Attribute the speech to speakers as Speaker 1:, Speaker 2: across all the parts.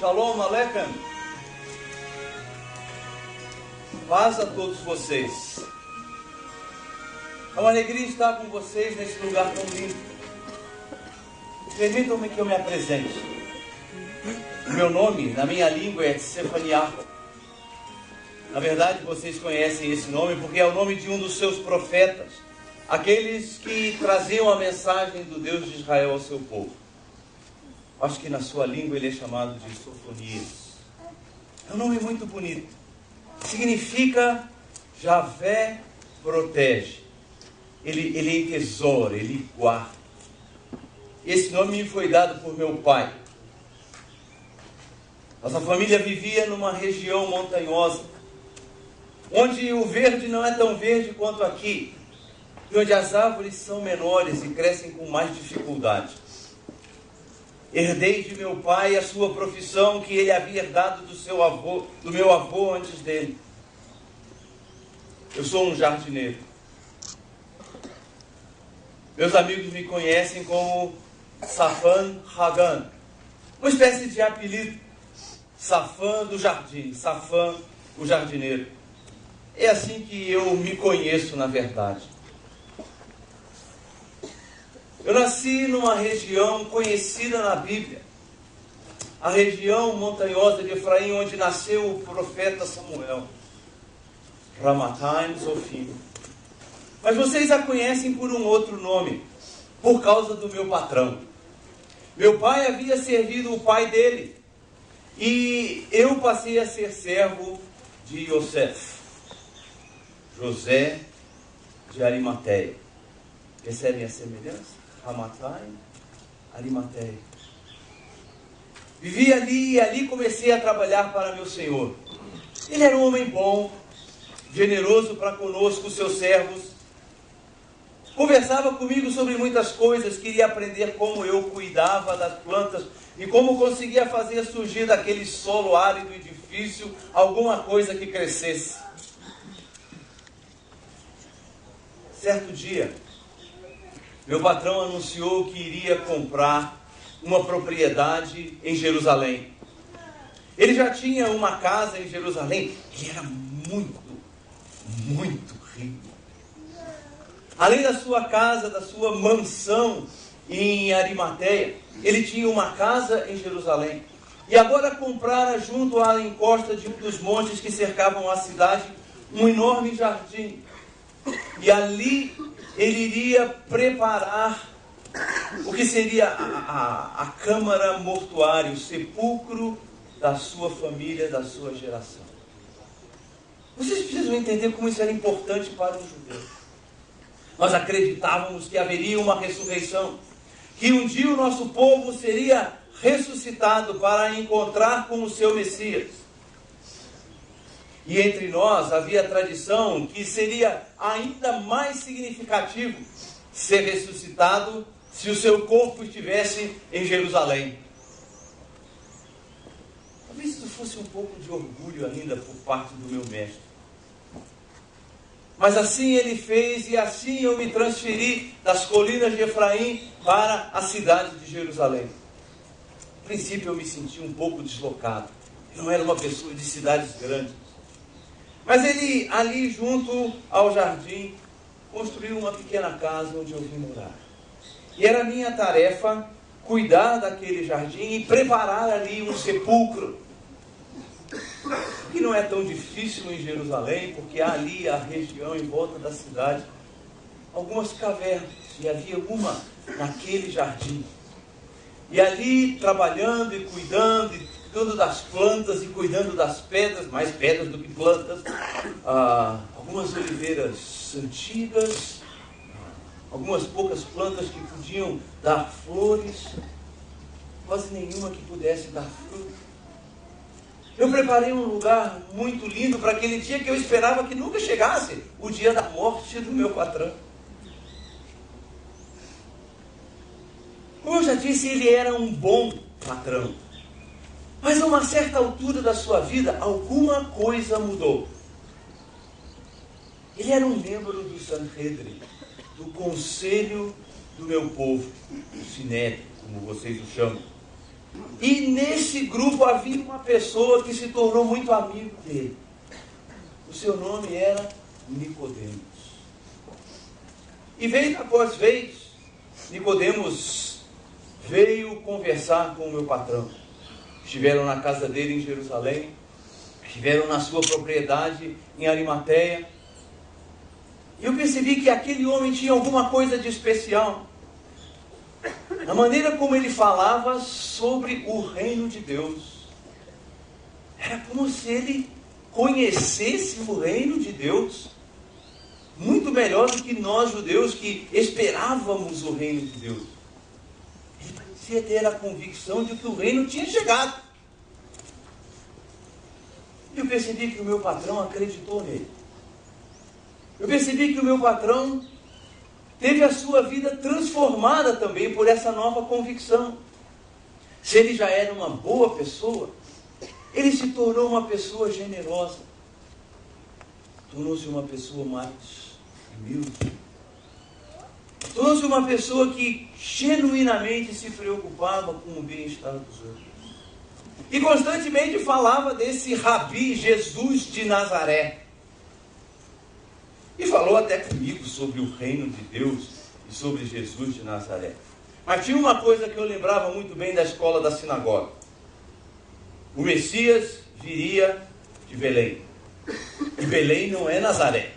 Speaker 1: Shalom Aleichem. Paz a todos vocês. É uma alegria estar com vocês nesse lugar tão lindo. Permitam-me que eu me apresente. O meu nome, na minha língua, é Tsefaniah. Na verdade, vocês conhecem esse nome porque é o nome de um dos seus profetas, aqueles que traziam a mensagem do Deus de Israel ao seu povo. Acho que na sua língua ele é chamado de Sofonias. É um nome muito bonito. Significa Javé protege. Ele entesoura, ele guarda. Esse nome me foi dado por meu pai. Nossa família vivia numa região montanhosa, onde o verde não é tão verde quanto aqui, e onde as árvores são menores e crescem com mais dificuldade. Herdei de meu pai a sua profissão que ele havia herdado do meu avô antes dele. Eu sou um jardineiro. Meus amigos me conhecem como Safan Hagan, uma espécie de apelido. Safan do jardim, Safan o jardineiro. É assim que eu me conheço na verdade. Eu nasci numa região conhecida na Bíblia, a região montanhosa de Efraim, onde nasceu o profeta Samuel, Ramathaim Zofim. Mas vocês a conhecem por um outro nome, por causa do meu patrão. Meu pai havia servido o pai dele, e eu passei a ser servo de Yosef, José de Arimateia. Percebem a semelhança? Ramathaim, Arimateia. Vivi ali e ali comecei a trabalhar para meu Senhor. Ele era um homem bom, generoso para conosco, seus servos. Conversava comigo sobre muitas coisas, queria aprender como eu cuidava das plantas e como conseguia fazer surgir daquele solo árido e difícil alguma coisa que crescesse. Certo dia, meu patrão anunciou que iria comprar uma propriedade em Jerusalém. Ele já tinha uma casa em Jerusalém. Ele era muito rico. Além da sua casa, da sua mansão em Arimateia, ele tinha uma casa em Jerusalém. E agora comprara junto à encosta de um dos montes que cercavam a cidade um enorme jardim. E ali ele iria preparar o que seria a câmara mortuária, o sepulcro da sua família, da sua geração. Vocês precisam entender como isso era importante para um judeu. Nós acreditávamos que haveria uma ressurreição, que um dia o nosso povo seria ressuscitado para encontrar com o seu Messias. E entre nós havia a tradição que seria ainda mais significativo ser ressuscitado se o seu corpo estivesse em Jerusalém. Talvez isso fosse um pouco de orgulho ainda por parte do meu mestre. Mas assim ele fez e assim eu me transferi das colinas de Efraim para a cidade de Jerusalém. No princípio eu me senti um pouco deslocado. Eu não era uma pessoa de cidades grandes. Mas ele, ali junto ao jardim, construiu uma pequena casa onde eu vim morar. E era minha tarefa cuidar daquele jardim e preparar ali um sepulcro. Que não é tão difícil em Jerusalém, porque há ali a região em volta da cidade algumas cavernas. E havia uma naquele jardim. E ali trabalhando e cuidando das plantas e cuidando das pedras, mais pedras do que plantas, algumas oliveiras antigas, algumas poucas plantas que podiam dar flores, quase nenhuma que pudesse dar fruto. Eu preparei um lugar muito lindo para aquele dia que eu esperava que nunca chegasse, o dia da morte do meu patrão. Como eu já disse, ele era um bom patrão. Mas a uma certa altura da sua vida, alguma coisa mudou. Ele era um membro do Sanhedrin, do conselho do meu povo, o Sinédrio, como vocês o chamam. E nesse grupo havia uma pessoa que se tornou muito amigo dele. O seu nome era Nicodemos. E vez após vez, Nicodemos veio conversar com o meu patrão. Estiveram na casa dele em Jerusalém, estiveram na sua propriedade em Arimateia. E eu percebi que aquele homem tinha alguma coisa de especial. A maneira como ele falava sobre o reino de Deus. Era como se ele conhecesse o reino de Deus muito melhor do que nós judeus que esperávamos o reino de Deus. Ele parecia ter a convicção de que o reino tinha chegado. E eu percebi que o meu patrão acreditou nele. Eu percebi que o meu patrão teve a sua vida transformada também por essa nova convicção. Se ele já era uma boa pessoa, ele se tornou uma pessoa generosa. Tornou-se uma pessoa mais humilde. Tornou-se uma pessoa que genuinamente se preocupava com o bem-estar dos outros. E constantemente falava desse Rabi Jesus de Nazaré. E falou até comigo sobre o reino de Deus e sobre Jesus de Nazaré. Mas tinha uma coisa que eu lembrava muito bem da escola da sinagoga. O Messias viria de Belém. E Belém não é Nazaré.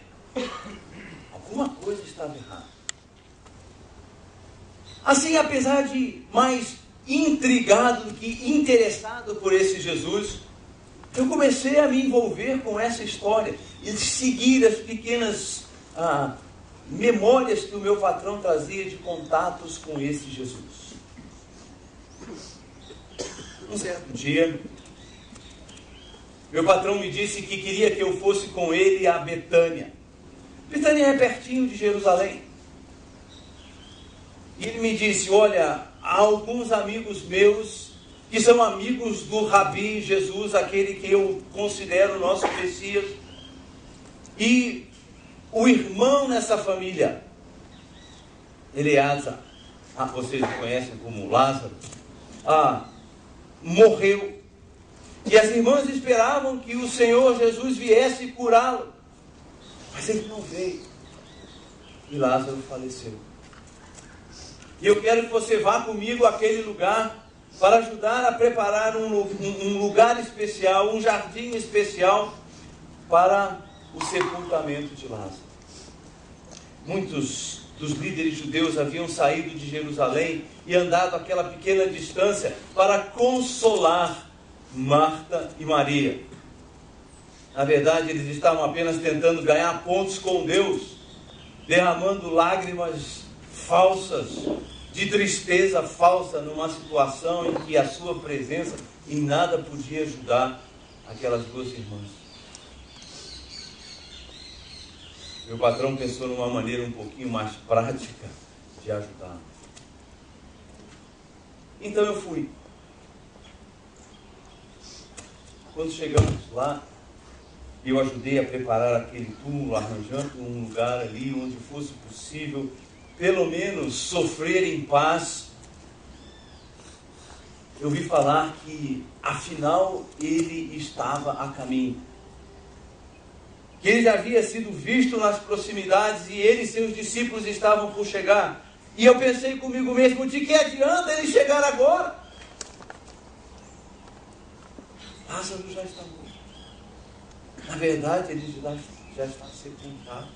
Speaker 1: Alguma coisa estava errada. Assim, apesar de mais intrigado do que interessado por esse Jesus, eu comecei a me envolver com essa história e seguir as pequenas memórias que o meu patrão trazia de contatos com esse Jesus. Um certo dia, meu patrão me disse que queria que eu fosse com ele a Betânia. Betânia é pertinho de Jerusalém. E ele me disse, olha, há alguns amigos meus que são amigos do Rabi Jesus, aquele que eu considero nosso Messias. E o irmão nessa família, Eleazar, vocês o conhecem como Lázaro, morreu. E as irmãs esperavam que o Senhor Jesus viesse curá-lo. Mas ele não veio. E Lázaro faleceu. E eu quero que você vá comigo àquele lugar para ajudar a preparar um lugar especial, um jardim especial para o sepultamento de Lázaro. Muitos dos líderes judeus haviam saído de Jerusalém e andado aquela pequena distância para consolar Marta e Maria. Na verdade, eles estavam apenas tentando ganhar pontos com Deus, derramando lágrimas falsas, de tristeza falsa, numa situação em que a sua presença em nada podia ajudar aquelas duas irmãs. Meu patrão pensou numa maneira um pouquinho mais prática de ajudar. Então eu fui. Quando chegamos lá, eu ajudei a preparar aquele túmulo, arranjando um lugar ali onde fosse possível, pelo menos, sofrer em paz. Eu vi falar que, afinal, ele estava a caminho. Que ele já havia sido visto nas proximidades e ele e seus discípulos estavam por chegar. E eu pensei comigo mesmo, de que adianta ele chegar agora? Lázaro já está morto. Na verdade, ele já está sepultado.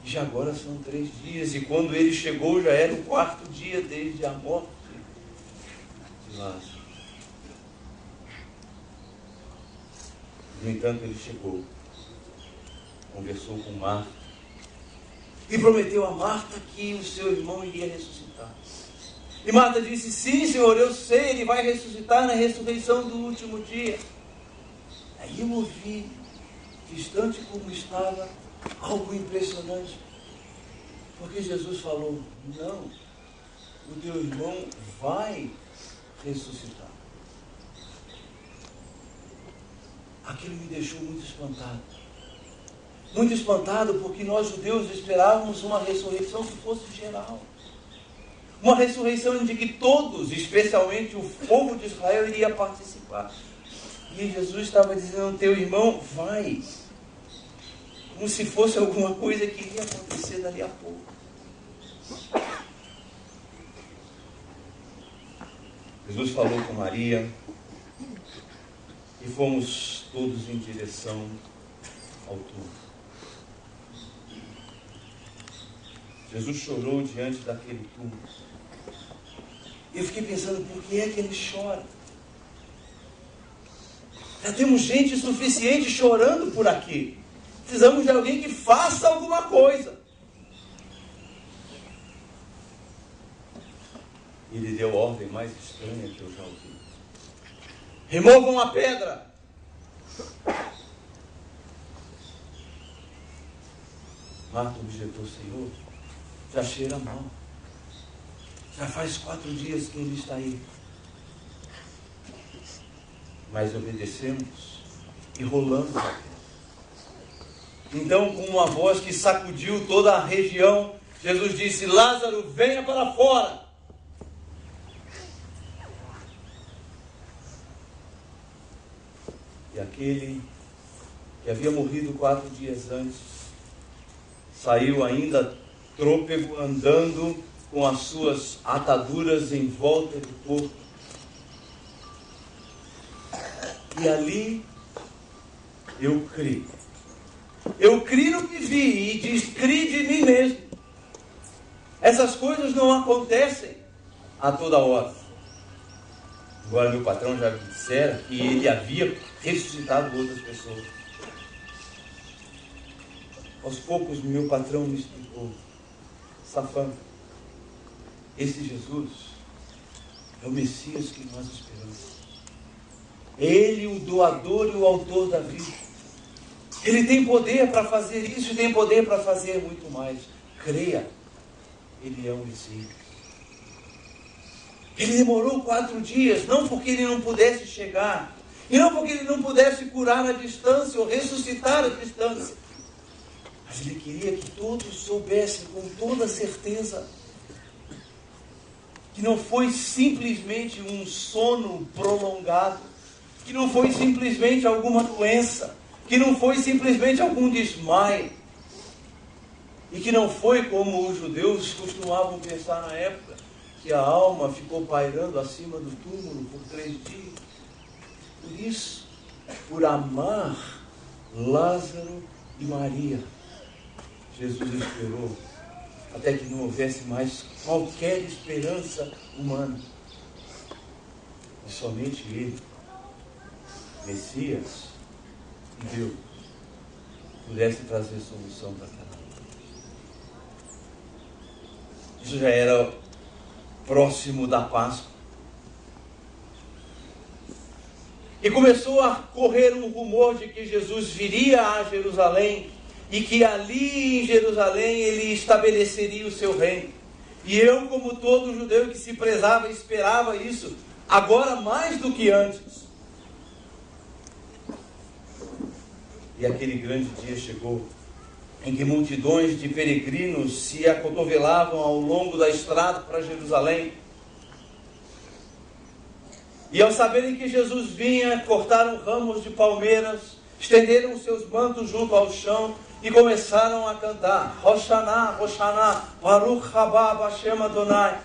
Speaker 1: E já agora são 3 dias. E quando ele chegou, já era o 4º dia desde a morte de Lázaro. No entanto, ele chegou, conversou com Marta e prometeu a Marta que o seu irmão iria ressuscitar. E Marta disse, sim, Senhor, eu sei, ele vai ressuscitar na ressurreição do último dia. Aí eu ouvi, distante como estava, algo impressionante. Porque Jesus falou, não, o teu irmão vai ressuscitar. Aquilo me deixou muito espantado. Muito espantado porque nós judeus esperávamos uma ressurreição que fosse geral. Uma ressurreição de que todos, especialmente o povo de Israel, iria participar. E Jesus estava dizendo, teu irmão vai. Como se fosse alguma coisa que iria acontecer dali a pouco. Jesus falou com Maria e fomos todos em direção ao túmulo. Jesus chorou diante daquele túmulo. Eu fiquei pensando, por que é que ele chora? Já temos gente suficiente chorando por aqui. Precisamos de alguém que faça alguma coisa. Ele deu a ordem mais estranha que eu já ouvi. Removam a pedra. Marta objetou, Senhor, já cheira mal. Já faz 4 dias que ele está aí. Mas obedecemos e rolamos a pedra. Então, com uma voz que sacudiu toda a região, Jesus disse, Lázaro, venha para fora. E aquele que havia morrido 4 dias antes, saiu ainda trôpego, andando com as suas ataduras em volta do corpo. E ali eu criei. Eu criei no que vi e descri de mim mesmo. Essas coisas não acontecem a toda hora. Agora meu patrão já me dissera que ele havia ressuscitado outras pessoas. Aos poucos meu patrão me explicou, Safã, esse Jesus é o Messias que nós esperamos. Ele, o doador e o autor da vida. Ele tem poder para fazer isso e tem poder para fazer muito mais. Creia, ele é o Messias. Ele demorou 4 dias, não porque ele não pudesse chegar, e não porque ele não pudesse curar a distância ou ressuscitar a distância, mas ele queria que todos soubessem com toda certeza que não foi simplesmente um sono prolongado, que não foi simplesmente alguma doença, que não foi simplesmente algum desmaio, e que não foi como os judeus costumavam pensar na época, que a alma ficou pairando acima do túmulo por 3 dias. Por isso, por amar Lázaro e Maria, Jesus esperou até que não houvesse mais qualquer esperança humana. E somente Ele, Messias e Deus, pudesse trazer solução para aquela vida. Isso já era próximo da Páscoa. E começou a correr um rumor de que Jesus viria a Jerusalém e que ali em Jerusalém ele estabeleceria o seu reino. E eu, como todo judeu que se prezava, esperava isso, agora mais do que antes. E aquele grande dia chegou, em que multidões de peregrinos se acotovelavam ao longo da estrada para Jerusalém. E ao saberem que Jesus vinha, cortaram ramos de palmeiras, estenderam seus mantos junto ao chão e começaram a cantar, Hoshaná, Hoshaná, Baruch haba Hashem Adonai.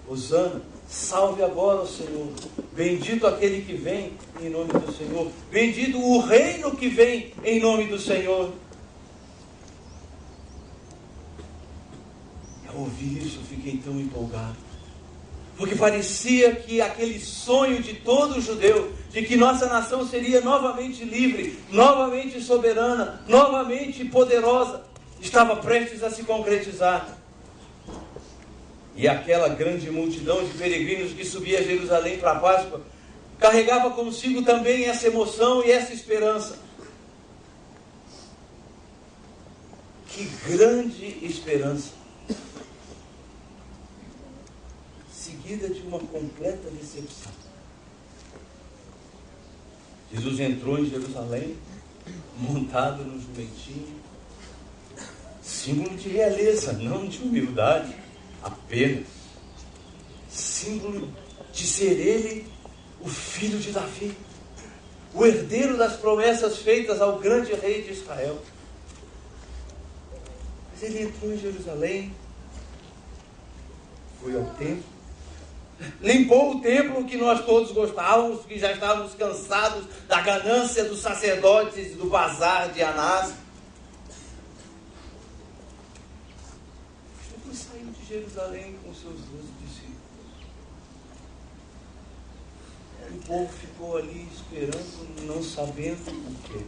Speaker 1: Hosana, salve agora o Senhor. Bendito aquele que vem em nome do Senhor. Bendito o reino que vem em nome do Senhor. Ao ouvir isso, eu fiquei tão empolgado. Porque parecia que aquele sonho de todo judeu, de que nossa nação seria novamente livre, novamente soberana, novamente poderosa, estava prestes a se concretizar. E aquela grande multidão de peregrinos que subia a Jerusalém para a Páscoa, carregava consigo também essa emoção e essa esperança. Que grande esperança! Seguida de uma completa decepção. Jesus entrou em Jerusalém, montado no jumentinho, símbolo de realeza, não de humildade. apenas símbolo de ser ele o filho de Davi, o herdeiro das promessas feitas ao grande rei de Israel. Mas ele entrou em Jerusalém, foi ao templo, limpou o templo que nós todos gostávamos, que já estávamos cansados da ganância dos sacerdotes e do bazar de Anás. Jesus saiu de Jerusalém com seus 12 discípulos. O povo ficou ali esperando, não sabendo o quê.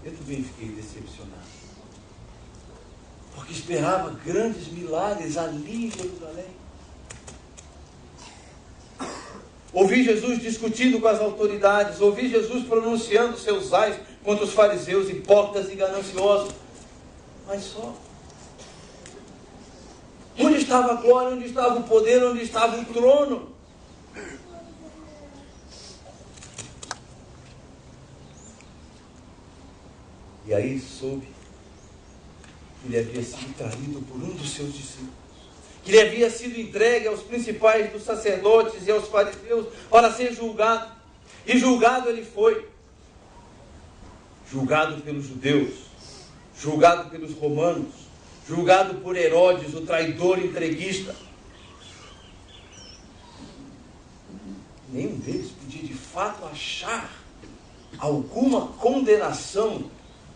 Speaker 1: Eu também fiquei decepcionado, porque esperava grandes milagres ali em Jerusalém. Ouvi Jesus discutindo com as autoridades, ouvi Jesus pronunciando seus ais contra os fariseus hipócritas e gananciosos. Mas só. Onde estava a glória, onde estava o poder, onde estava o trono? E aí soube que ele havia sido traído por um dos seus discípulos, que ele havia sido entregue aos principais dos sacerdotes e aos fariseus para ser julgado. E julgado ele foi. Julgado pelos judeus, julgado pelos romanos, julgado por Herodes, o traidor entreguista. Nenhum deles podia de fato achar alguma condenação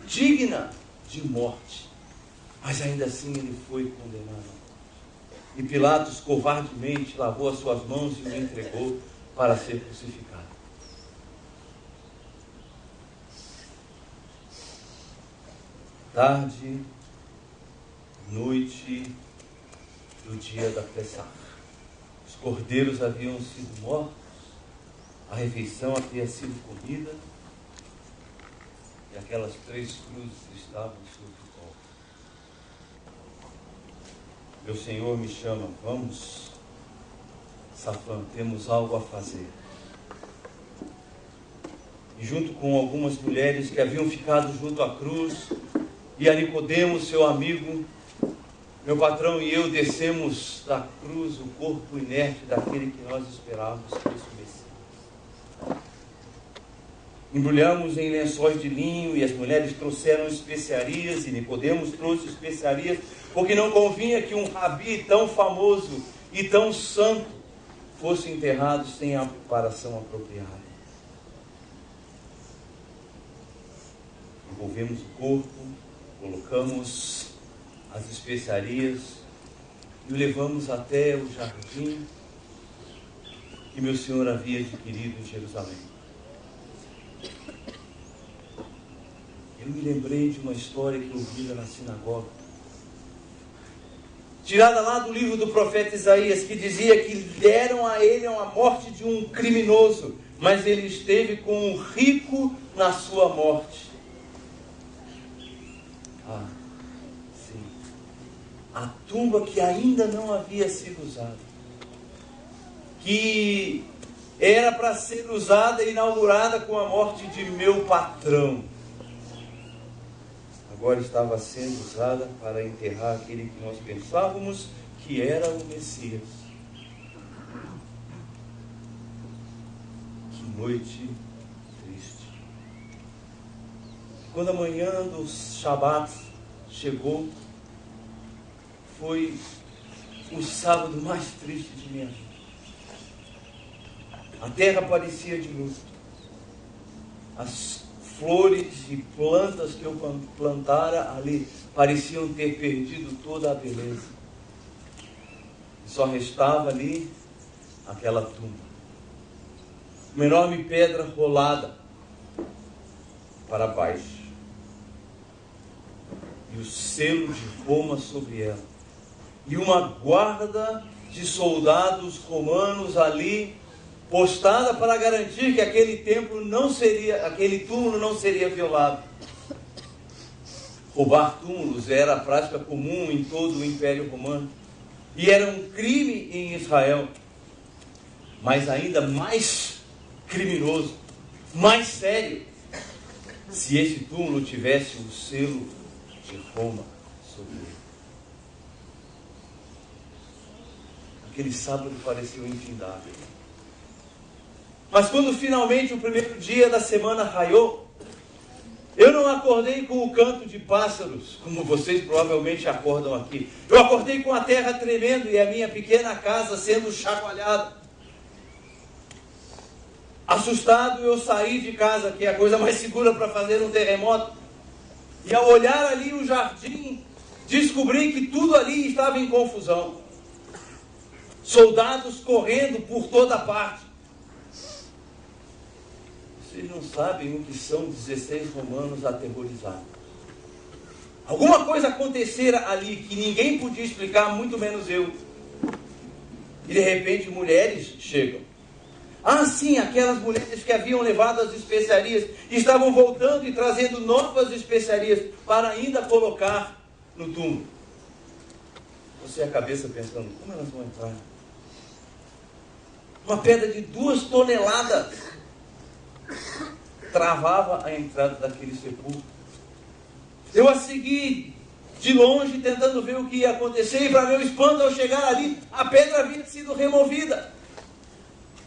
Speaker 1: digna de morte. Mas ainda assim ele foi condenado. E Pilatos covardemente lavou as suas mãos e o entregou para ser crucificado. Tarde, noite do dia da Pessach. Os cordeiros haviam sido mortos, a refeição havia sido comida, e aquelas 3 cruzes estavam sobre o colo. Meu Senhor me chama, vamos, Safã, temos algo a fazer. E junto com algumas mulheres que haviam ficado junto à cruz, e a Nicodemo, seu amigo, meu patrão e eu descemos da cruz o corpo inerte daquele que nós esperávamos que fosse o Messias. Embrulhamos em lençóis de linho e as mulheres trouxeram especiarias e Nicodemos trouxe especiarias, porque não convinha que um rabi tão famoso e tão santo fosse enterrado sem a preparação apropriada. Envolvemos o corpo, colocamos as especiarias e o levamos até o jardim que meu Senhor havia adquirido em Jerusalém. Eu me lembrei de uma história que eu ouvia na sinagoga, tirada lá do livro do profeta Isaías, que dizia que deram a ele a morte de um criminoso, mas ele esteve com um rico na sua morte. Ah, sim. A tumba que ainda não havia sido usada, que era para ser usada e inaugurada com a morte de meu patrão, agora estava sendo usada para enterrar aquele que nós pensávamos que era o Messias. Que noite triste. Quando a manhã do Shabat chegou, foi o sábado mais triste de minha vida. A terra parecia de luto. As flores e plantas que eu plantara ali pareciam ter perdido toda a beleza. E só restava ali aquela tumba. Uma enorme pedra rolada para baixo. E o selo de Roma sobre ela. E uma guarda de soldados romanos ali postada para garantir que aquele túmulo não seria violado. Roubar túmulos era a prática comum em todo o Império Romano. E era um crime em Israel. Mas ainda mais criminoso, mais sério, se esse túmulo tivesse o selo de Roma sobre ele. Aquele sábado pareceu infindável. Mas quando finalmente o primeiro dia da semana raiou, eu não acordei com o canto de pássaros, como vocês provavelmente acordam aqui. Eu acordei com a terra tremendo e a minha pequena casa sendo chacoalhada. Assustado, eu saí de casa, que é a coisa mais segura para fazer um terremoto. E ao olhar ali o jardim, descobri que tudo ali estava em confusão. Soldados correndo por toda parte. Vocês não sabem o que são 16 romanos aterrorizados. Alguma coisa acontecera ali que ninguém podia explicar, muito menos eu. E de repente mulheres chegam. Ah, sim, aquelas mulheres que haviam levado as especiarias, estavam voltando e trazendo novas especiarias para ainda colocar no túmulo. Você a cabeça pensando, como elas vão entrar? Uma pedra de 2 toneladas travava a entrada daquele sepulcro. Eu a segui de longe, tentando ver o que ia acontecer, e para meu espanto, ao chegar ali, a pedra havia sido removida.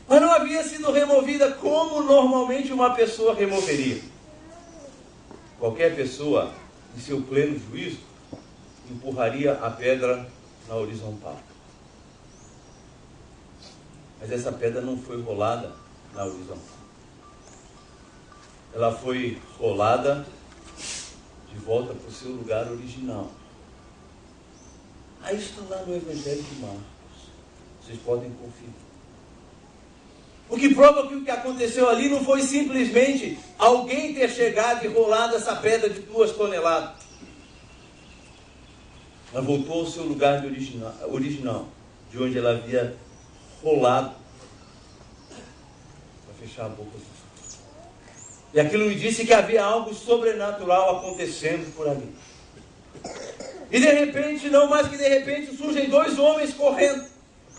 Speaker 1: Mas não havia sido removida como normalmente uma pessoa removeria. Qualquer pessoa, em seu pleno juízo, empurraria a pedra na horizontal. Mas essa pedra não foi rolada na horizontal. Ela foi rolada de volta para o seu lugar original. Aí está lá no Evangelho de Marcos. Vocês podem conferir. O que prova que o que aconteceu ali não foi simplesmente alguém ter chegado e rolado essa pedra de 2 toneladas. Ela voltou ao seu lugar original, de onde ela havia rolado. Para fechar a boca. E aquilo me disse que havia algo sobrenatural acontecendo por ali. E de repente, não mais que de repente, surgem 2 homens correndo.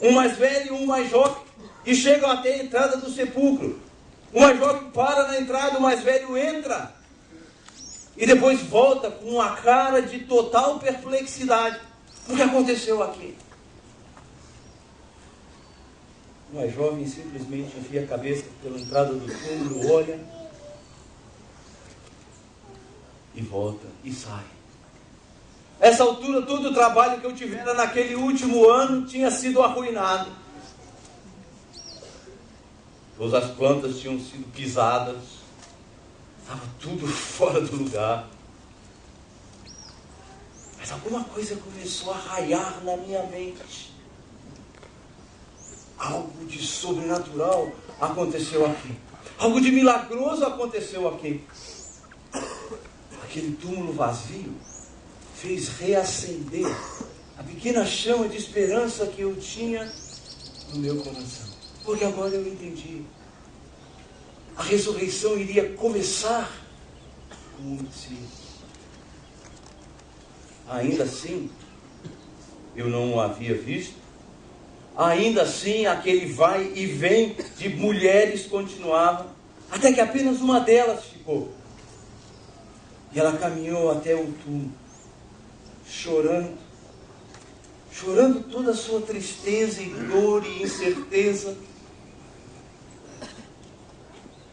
Speaker 1: Um mais velho e um mais jovem. E chegam até a entrada do sepulcro. O mais jovem para na entrada, o mais velho entra. E depois volta com uma cara de total perplexidade. O que aconteceu aqui? O mais jovem simplesmente enfia a cabeça pela entrada do túmulo, olha e volta e sai. Essa altura, todo o trabalho que eu tivera naquele último ano tinha sido arruinado. Todas as plantas tinham sido pisadas, estava tudo fora do lugar. Mas alguma coisa começou a raiar na minha mente. Algo de sobrenatural aconteceu aqui. Algo de milagroso aconteceu aqui. Aquele túmulo vazio fez reacender a pequena chama de esperança que eu tinha no meu coração. Porque agora eu entendi. A ressurreição iria começar como um Messias. Ainda assim, eu não o havia visto. Ainda assim, aquele vai e vem de mulheres continuava, até que apenas uma delas ficou. E ela caminhou até o túmulo, chorando toda a sua tristeza e dor e incerteza.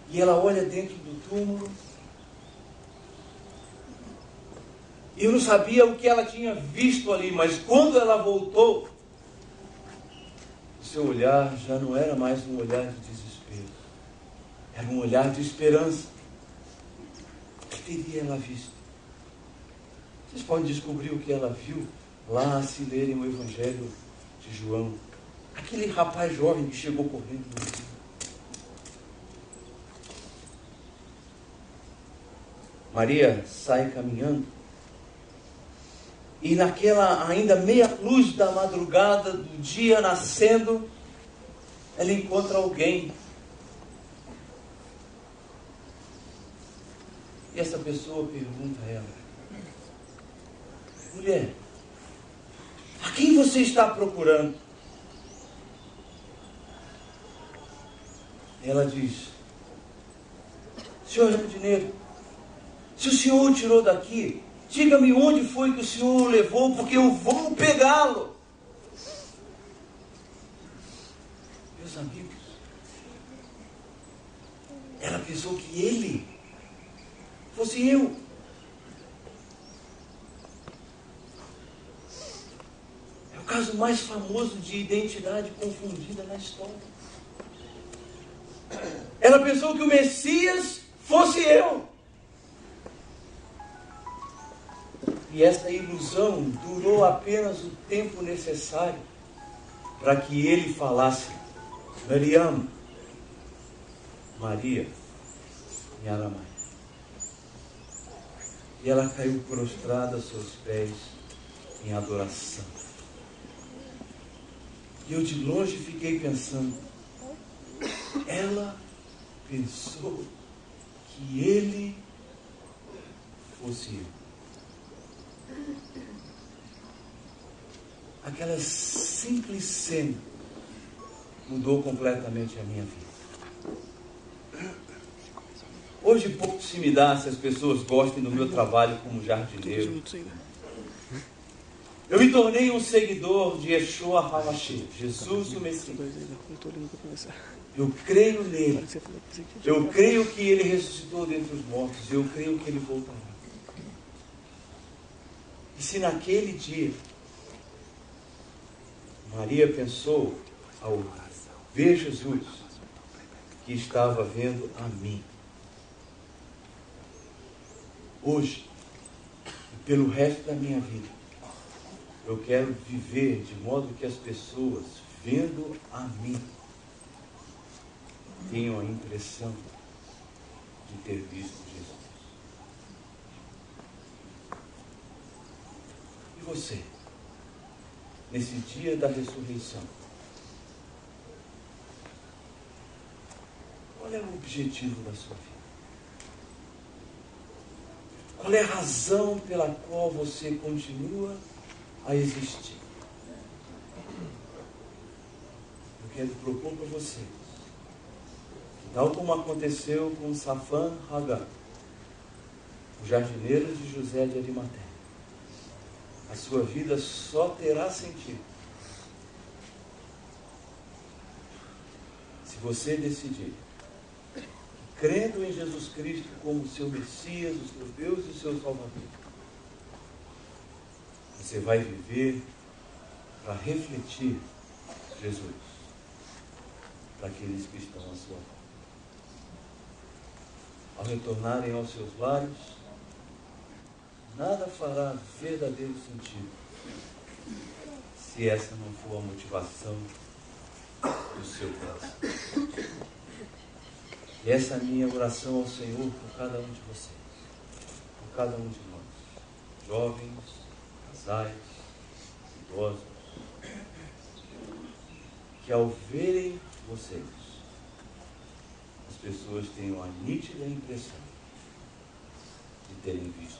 Speaker 1: E ela olha dentro do túmulo. Eu não sabia o que ela tinha visto ali, mas quando ela voltou, o seu olhar já não era mais um olhar de desespero. Era um olhar de esperança. O que teria ela visto? Vocês podem descobrir o que ela viu lá, se lerem o Evangelho de João. Aquele rapaz jovem que chegou correndo no rio. Maria sai caminhando. E naquela ainda meia luz da madrugada, do dia nascendo, ela encontra alguém. E essa pessoa pergunta a ela: mulher, a quem você está procurando? Ela diz: senhor jardineiro, se o senhor o tirou daqui, Diga-me onde foi que o Senhor o levou, porque eu vou pegá-lo. Meus amigos, ela pensou que ele fosse eu. É o caso mais famoso de identidade confundida na história. Ela pensou que o Messias fosse eu. E essa ilusão durou apenas o tempo necessário para que ele falasse Mariam, Maria, em aramaico. E ela caiu prostrada aos seus pés em adoração. E eu de longe fiquei pensando, ela pensou que ele fosse eu. Aquela simples cena mudou completamente a minha vida. Hoje pouco se me dá se as pessoas gostem do meu trabalho como jardineiro. Eu me tornei um seguidor de Yeshua HaMashiach, Jesus o Messias. Eu creio nele. Eu creio que ele ressuscitou dentre os mortos. Eu creio que ele voltará. E se naquele dia Maria pensou, ao ver Jesus, que estava vendo a mim, hoje, e pelo resto da minha vida, eu quero viver de modo que as pessoas, vendo a mim, tenham a impressão de ter visto Jesus. E você? Nesse dia da ressurreição, qual é o objetivo da sua vida? Qual é a razão pela qual você continua a existir? Eu quero propor para vocês, tal como aconteceu com Safan Hagar, o jardineiro de José de Arimateia, a sua vida só terá sentido se você decidir, crendo em Jesus Cristo como o seu Messias, o seu Deus e o seu Salvador, você vai viver para refletir Jesus para aqueles que estão à sua volta. Ao retornarem aos seus lares, nada fará verdadeiro sentido se essa não for a motivação do seu coração. E essa é a minha oração ao Senhor por cada um de vocês, por cada um de nós, jovens, casais, idosos, que ao verem vocês, as pessoas tenham a nítida impressão de terem visto